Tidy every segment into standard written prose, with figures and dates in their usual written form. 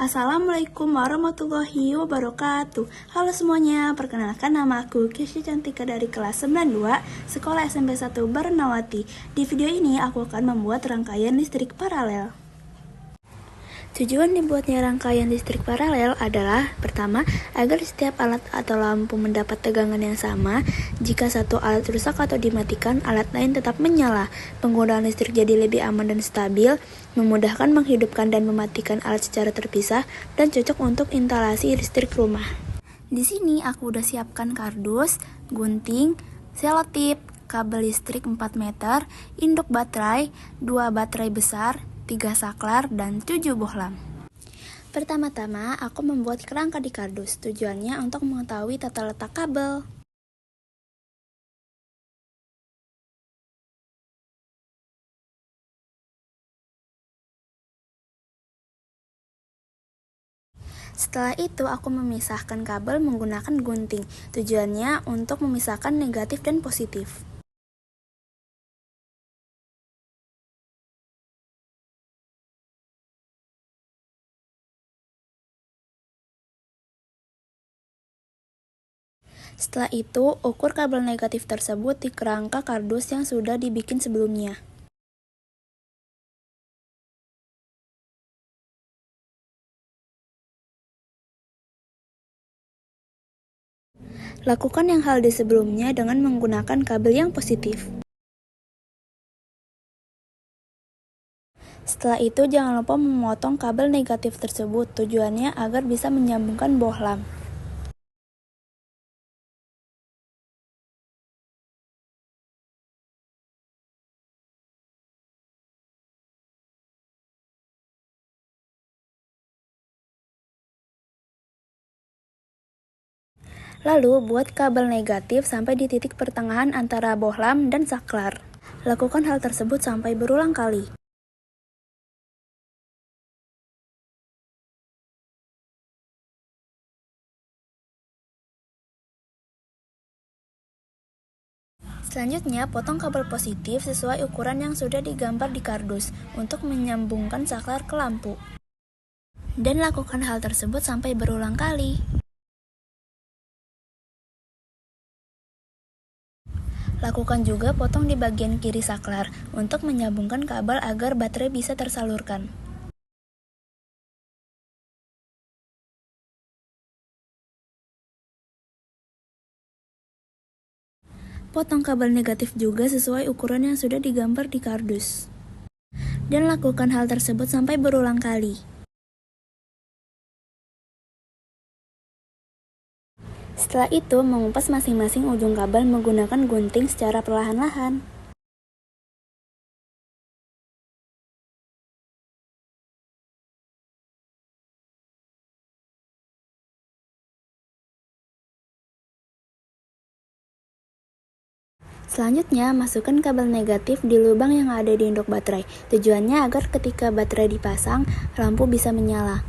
Assalamualaikum warahmatullahi wabarakatuh. Halo semuanya, perkenalkan nama aku Kisya Cantika dari kelas 92 Sekolah SMP 1 Barnawati. Di video ini aku akan membuat rangkaian listrik paralel. Tujuan dibuatnya rangkaian listrik paralel adalah pertama, agar setiap alat atau lampu mendapat tegangan yang sama. Jika satu alat rusak atau dimatikan, alat lain tetap menyala. Penggunaan listrik jadi lebih aman dan stabil, memudahkan menghidupkan dan mematikan alat secara terpisah, dan cocok untuk instalasi listrik rumah. Di sini aku udah siapkan kardus, gunting, selotip, kabel listrik 4 meter, induk baterai, 2 baterai besar, 3 saklar, dan 7 bohlam. Pertama-tama, aku membuat kerangka di kardus. Tujuannya untuk mengetahui tata letak kabel. Setelah itu, aku memisahkan kabel menggunakan gunting. Tujuannya untuk memisahkan negatif dan positif. Setelah itu, ukur kabel negatif tersebut di kerangka kardus yang sudah dibikin sebelumnya. Lakukan yang hal di sebelumnya dengan menggunakan kabel yang positif. Setelah itu, jangan lupa memotong kabel negatif tersebut. Tujuannya agar bisa menyambungkan bohlam. Lalu, buat kabel negatif sampai di titik pertengahan antara bohlam dan saklar. Lakukan hal tersebut sampai berulang kali. Selanjutnya, potong kabel positif sesuai ukuran yang sudah digambar di kardus untuk menyambungkan saklar ke lampu. Dan lakukan hal tersebut sampai berulang kali. Lakukan juga potong di bagian kiri saklar untuk menyambungkan kabel agar baterai bisa tersalurkan. Potong kabel negatif juga sesuai ukuran yang sudah digambar di kardus. Dan lakukan hal tersebut sampai berulang kali. Setelah itu, mengupas masing-masing ujung kabel menggunakan gunting secara perlahan-lahan. Selanjutnya, masukkan kabel negatif di lubang yang ada di induk baterai. Tujuannya agar ketika baterai dipasang, lampu bisa menyala.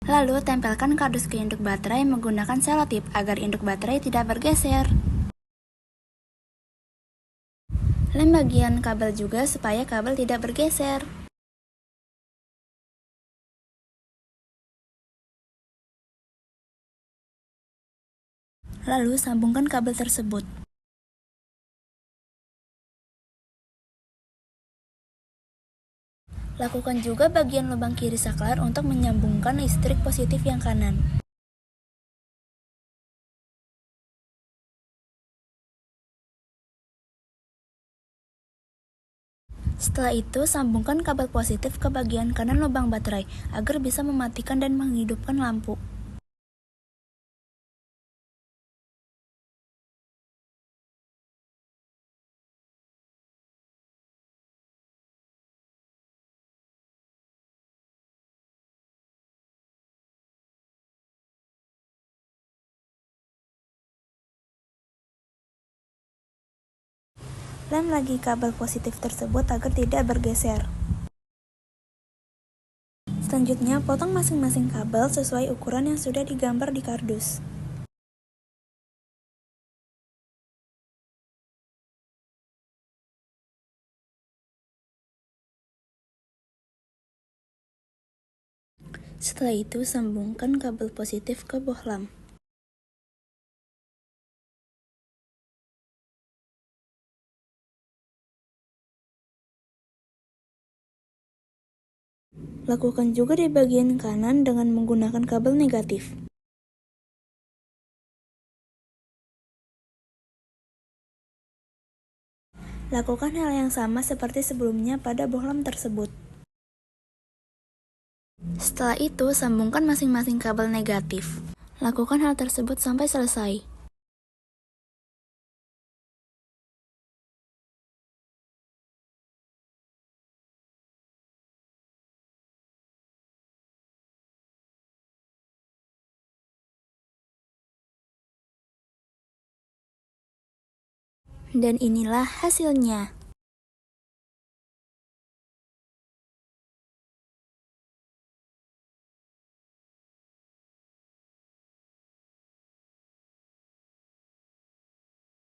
Lalu, tempelkan kardus ke induk baterai menggunakan selotip agar induk baterai tidak bergeser. Lem bagian kabel juga supaya kabel tidak bergeser. Lalu, sambungkan kabel tersebut. Lakukan juga bagian lubang kiri saklar untuk menyambungkan listrik positif yang kanan. Setelah itu, sambungkan kabel positif ke bagian kanan lubang baterai agar bisa mematikan dan menghidupkan lampu. Lem lagi kabel positif tersebut agar tidak bergeser. Selanjutnya, potong masing-masing kabel sesuai ukuran yang sudah digambar di kardus. Setelah itu, sambungkan kabel positif ke bohlam. Lakukan juga di bagian kanan dengan menggunakan kabel negatif. Lakukan hal yang sama seperti sebelumnya pada bohlam tersebut. Setelah itu, sambungkan masing-masing kabel negatif. Lakukan hal tersebut sampai selesai. Dan inilah hasilnya.